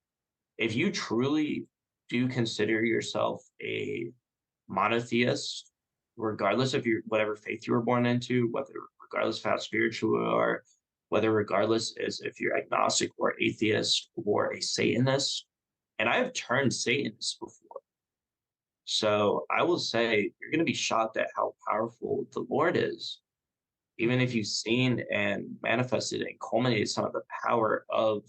if you truly do consider yourself a monotheist, regardless of your whatever faith you were born into, whether regardless of how spiritual you are, whether regardless as if you're agnostic or atheist or a Satanist. And I have turned Satanist before. So I will say you're going to be shocked at how powerful the Lord is. Even if you've seen and manifested and culminated some of the power of,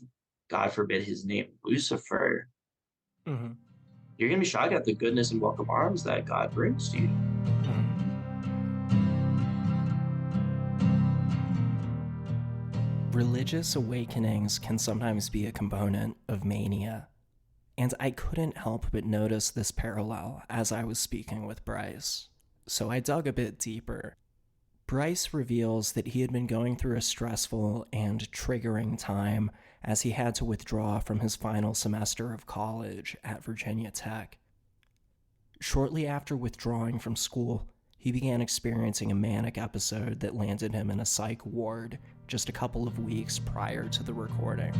God forbid, his name, Lucifer, Mhm. you're going to be shocked at the goodness and welcome arms that God brings to you. Mhm. Religious awakenings can sometimes be a component of mania, and I couldn't help but notice this parallel as I was speaking with Bryce. So I dug a bit deeper. Bryce reveals that he had been going through a stressful and triggering time as he had to withdraw from his final semester of college at Virginia Tech. Shortly after withdrawing from school, he began experiencing a manic episode that landed him in a psych ward just a couple of weeks prior to the recording.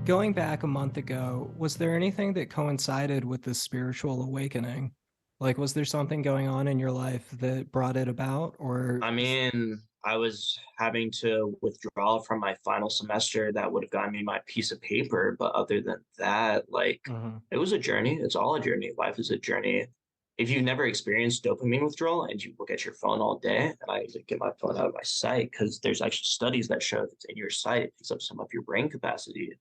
Going back a month ago, was there anything that coincided with this spiritual awakening? Like, was there something going on in your life that brought it about, or? I mean, I was having to withdraw from my final semester that would have gotten me my piece of paper. But other than that, Mhm. it was a journey. It's all a journey. Life is a journey. If you've never experienced dopamine withdrawal and you look at your phone all day, and I get my phone out of my sight because there's actually studies that show that in your sight it picks up some of your brain capacity.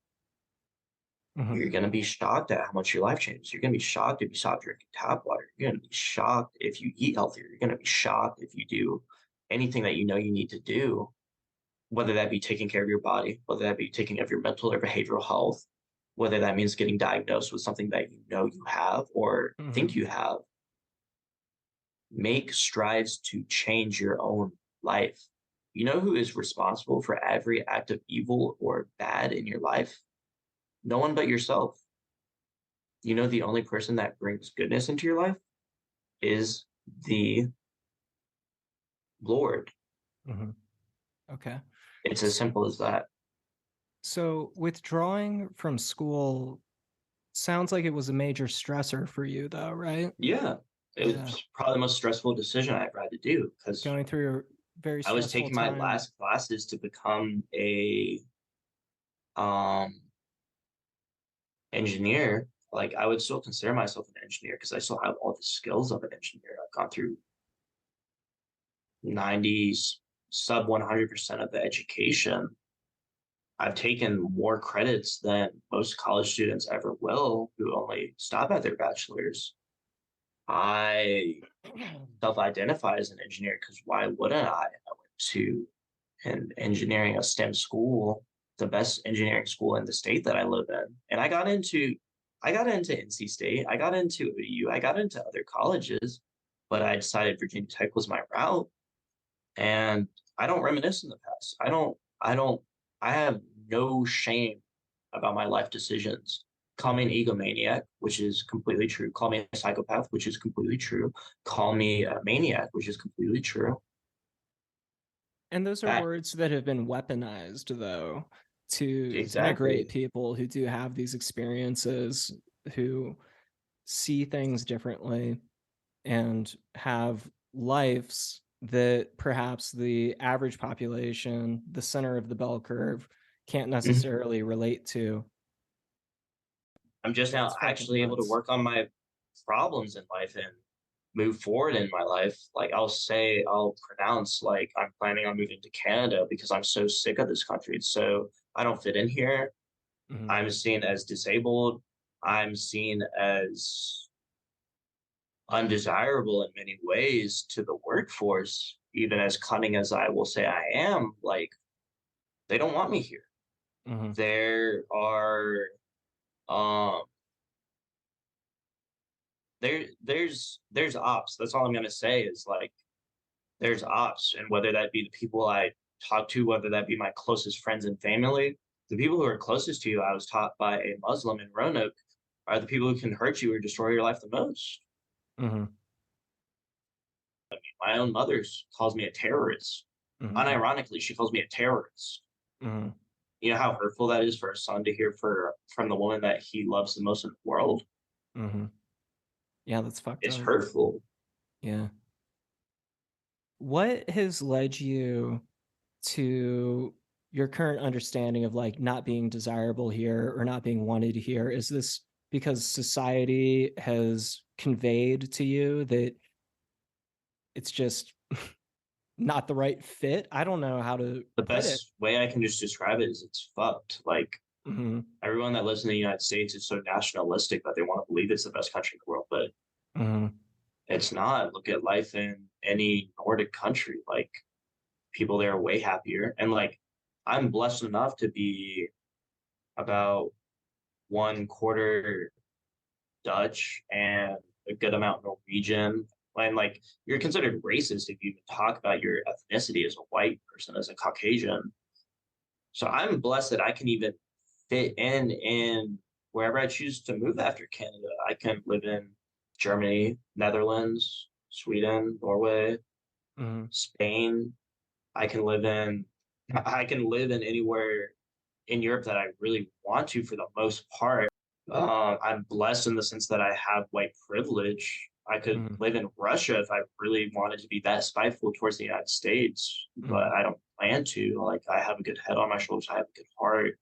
Mhm. You're going to be shocked at how much your life changes. You're going to be shocked if you stop drinking tap water. You're going to be shocked if you eat healthier. You're going to be shocked if you do anything that you know you need to do. whether that be taking care of your body, whether that be taking care of your mental or behavioral health, whether that means getting diagnosed with something that you know you have or Mm-hmm. think you have, make strides to change your own life. You know who is responsible for every act of evil or bad in your life? No one but yourself. You know, the only person that brings goodness into your life is the Lord. Mm-hmm. Okay. It's as S- simple as that. So withdrawing from school sounds like it was a major stressor for you, though, right? Yeah. It Yeah. was probably the most stressful decision I ever had to do because Going through a very I was stressful taking my time. last classes to become a um engineer. Like I would still consider myself an engineer because I still have all the skills of an engineer. I've gone through 90s sub 100% of the education. I've taken more credits than most college students ever will who only stop at their bachelor's. I self-identify as an engineer because why wouldn't I? I went to an engineering, a STEM school, the best engineering school in the state that I live in. And I got into NC State, I got into OU, I got into other colleges, but I decided Virginia Tech was my route. And I don't reminisce in the past. I have no shame about my life decisions. Call me an Mhm. egomaniac, which is completely true. Call me a psychopath, which is completely true. Call me a maniac, which is completely true. And those are That words that have been weaponized, though, to denigrate exactly. people who do have these experiences, who see things differently and have lives that perhaps the average population, the center of the bell curve, can't Mhm. necessarily relate to. I'm just That's now fucking actually able to nuts. work on my problems in life and move forward in my life. Like I'll pronounce like I'm planning on moving to Canada because I'm so sick of this country. So I don't fit in here. Mhm. I'm seen as disabled. I'm seen as undesirable in many ways to the workforce, even as cunning as I will say I am. Like they don't want me here. Mhm. There are um there's ops. That's all I'm gonna say is like there's ops, and whether that be the people I talk to, whether that be my closest friends and family, the people who are closest to you, I was taught by a Muslim in Roanoke, are the people who can hurt you or destroy your life the most. Mhm. My own mother calls me a terrorist. Mhm. Unironically, she calls me a terrorist. Mhm. You know how hurtful that is for a son to hear from the woman that he loves the most in the world. Mhm. Yeah, that's fucked It's up. hurtful. Yeah. What has led you to your current understanding of like not being desirable here or not being wanted here? Is this because society has conveyed to you that it's just not the right fit? I don't know how to The put it. best way I can just describe it is it's fucked. Like Hmm. everyone that lives in the United States is so nationalistic that they want to believe it's the best country in the world, but Hmm. it's not. Look at life in any Nordic country. Like people there are way happier. And like I'm blessed enough to be about one quarter Dutch and a good amount Norwegian. And like you're considered racist if you even talk about your ethnicity as a white person, as a Caucasian. So I'm blessed that I can even fit in wherever I choose to move after Canada. I can live in Germany, Netherlands, Sweden, Norway, Hmm. Spain. I can live in I can live in anywhere in Europe that I really want to for the most part. I'm blessed in the sense that I have white privilege. I could Hmm. live in Russia if I really wanted to be that spiteful towards the United States, Hmm. but I don't plan to. Like, I have a good head on my shoulders. I have a good heart.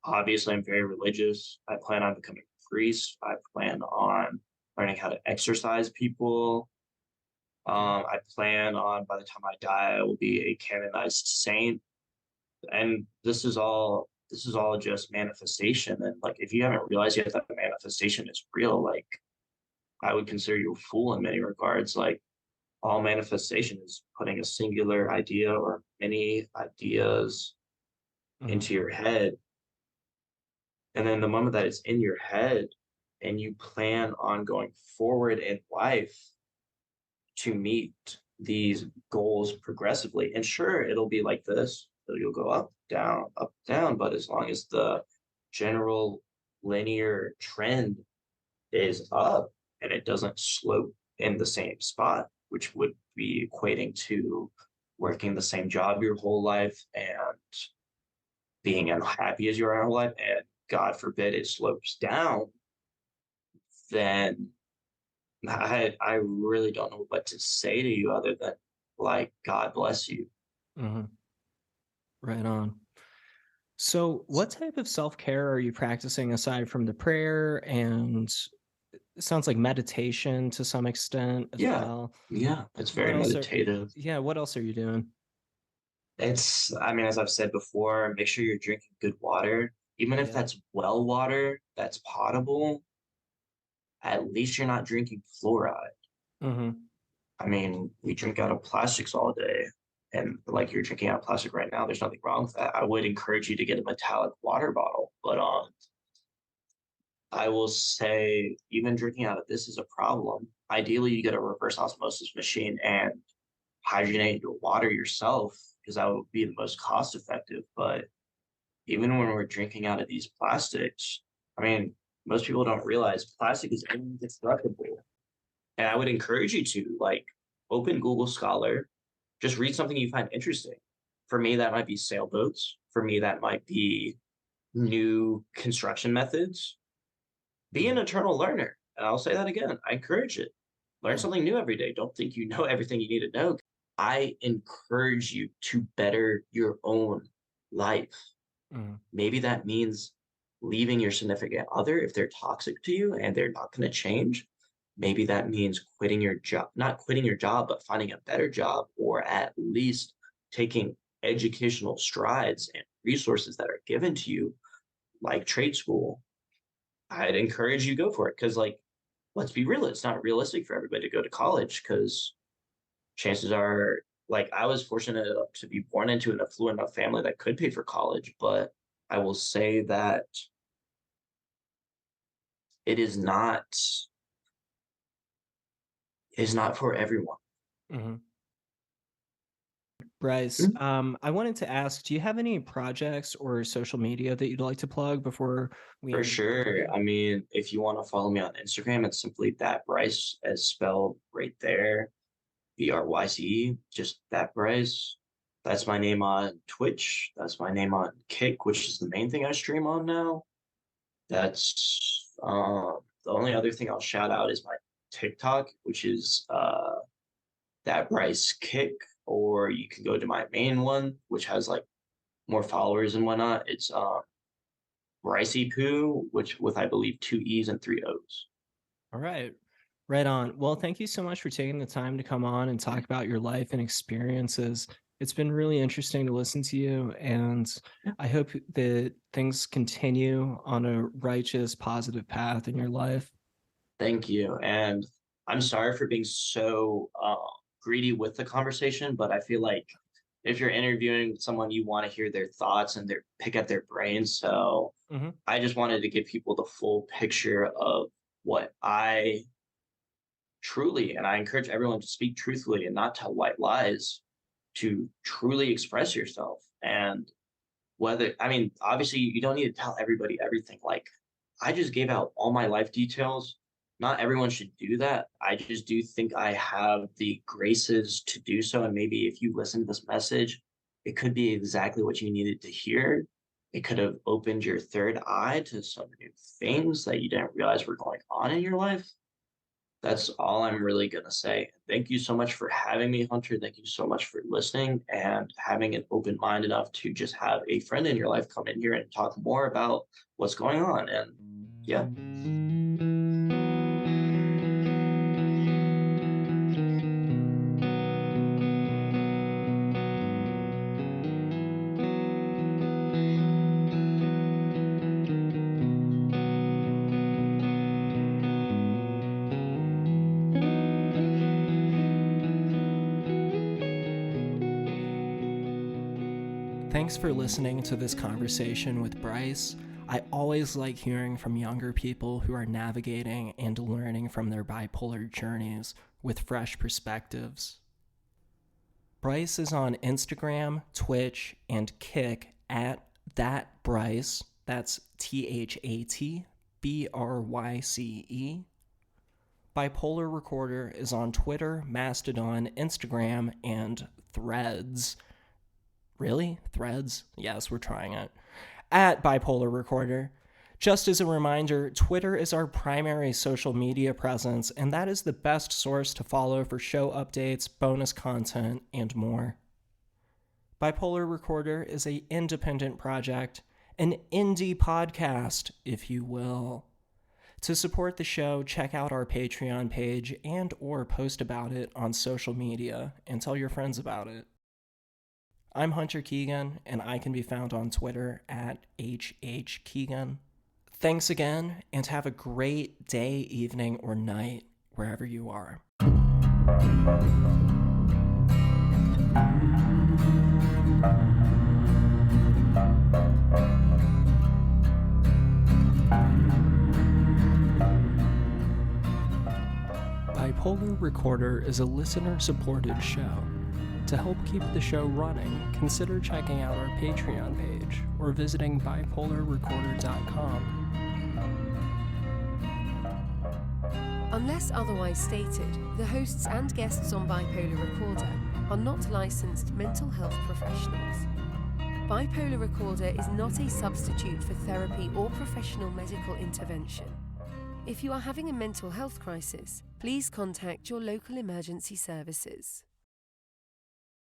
Obviously, I'm very religious. I plan on becoming a priest. I plan on learning how to exercise people. Yeah. I plan on by the time I die, I will be a canonized saint. And this is all just manifestation. And like if you haven't realized yet that the manifestation is real, like I would consider you a fool in many regards. Like all manifestation is putting a singular idea or many ideas Hmm. into your head. And then the moment that it's in your head and you plan on going forward in life to meet these goals progressively, and sure, it'll be like this. So you'll go up, down, but as long as the general linear trend is up and it doesn't slope in the same spot, which would be equating to working the same job your whole life and being unhappy as you are in your life, and God forbid it slopes down, then I really don't know what to say to you other than like God bless you. Hmm. Right on. So, what type of self care are you practicing aside from the prayer and it sounds like meditation to some extent as Yeah, well? yeah, it's What very else are, meditative. yeah, what else are you doing? I mean, as I've said before, make sure you're drinking good water. Even if Yeah. that's well water that's potable, at least you're not drinking fluoride. Hmm. I mean, we drink out of plastics all day. And like you're drinking out of plastic right now, there's nothing wrong with that. I would encourage you to get a metallic water bottle, but I will say even drinking out of this is a problem. Ideally, you get a reverse osmosis machine and hydrogenate your water yourself because that would be the most cost effective. But even when we're drinking out of these plastics, I mean, most people don't realize plastic is indestructible. And I would encourage you to like open Google Scholar, just read something you find interesting. For me, that might be sailboats. For me, that might be new construction methods. Be an Hmm. eternal learner. And I'll say that again. I encourage it. Learn Yeah. something new every day. Don't think you know everything you need to know. I encourage you to better your own life. Hmm. Maybe that means leaving your significant other if they're toxic to you and they're not going to change. Maybe that means quitting your job, not quitting your job, but finding a better job, or at least taking educational strides and resources that are given to you, like trade school. I'd encourage you to go for it because, like, let's be real, it's not realistic for everybody to go to college because chances are, like, I was fortunate enough to be born into an affluent enough family that could pay for college, but I will say that it is not for everyone. Hmm. Bryce, Mhm. I wanted to ask, do you have any projects or social media that you'd like to plug before we For end the sure. interview? I mean, if you want to follow me on Instagram, it's simply that Bryce as spelled right there. Bryce, just that Bryce. That's my name on Twitch. That's my name on Kick, which is the main thing I stream on now. That's the only other thing I'll shout out is my TikTok, which is that Bryce Kick, or you can go to my main one, which has like more followers and whatnot. It's Brycey Poo, which with I believe two E's and three O's. All right. Right on. Well, thank you so much for taking the time to come on and talk about your life and experiences. It's been really interesting to listen to you, and I hope that things continue on a righteous, positive path in your life. Thank you. And I'm sorry for being so greedy with the conversation, but I feel like if you're interviewing someone, you want to hear their thoughts and their pick at their brains. So Hmm. I just wanted to give people the full picture of what I truly, and I encourage everyone to speak truthfully and not tell white lies, to truly express yourself. And whether, I mean, obviously you don't need to tell everybody everything. Like I just gave out all my life details. Not everyone should do that. I just do think I have the graces to do so. And maybe if you listen to this message, it could be exactly what you needed to hear. It could have opened your third eye to some new things that you didn't realize were going on in your life. That's all I'm really going to say. Thank you so much for having me, Hunter. Thank you so much for listening and having an open mind enough to just have a friend in your life come in here and talk more about what's going on. And yeah, Thanks for listening to this conversation with Bryce. I always like hearing from younger people who are navigating and learning from their bipolar journeys with fresh perspectives. Bryce is on Instagram, Twitch, and Kick at @thatbryce. That's ThatBryce. Bipolar Recorder is on Twitter, Mastodon, Instagram, and Threads. Really? Threads? Yes, we're trying it. At Bipolar Recorder. Just as a reminder, Twitter is our primary social media presence, and that is the best source to follow for show updates, bonus content, and more. Bipolar Recorder is an independent project, an indie podcast, if you will. To support the show, check out our Patreon page and or post about it on social media and tell your friends about it. I'm Hunter Keegan, and I can be found on Twitter at HHKeegan. Thanks again, and have a great day, evening, or night, wherever you are. Bipolar Recorder is a listener-supported show. To help keep the show running, consider checking out our Patreon page or visiting bipolarrecorder.com. Unless otherwise stated, the hosts and guests on Bipolar Recorder are not licensed mental health professionals. Bipolar Recorder is not a substitute for therapy or professional medical intervention. If you are having a mental health crisis, please contact your local emergency services.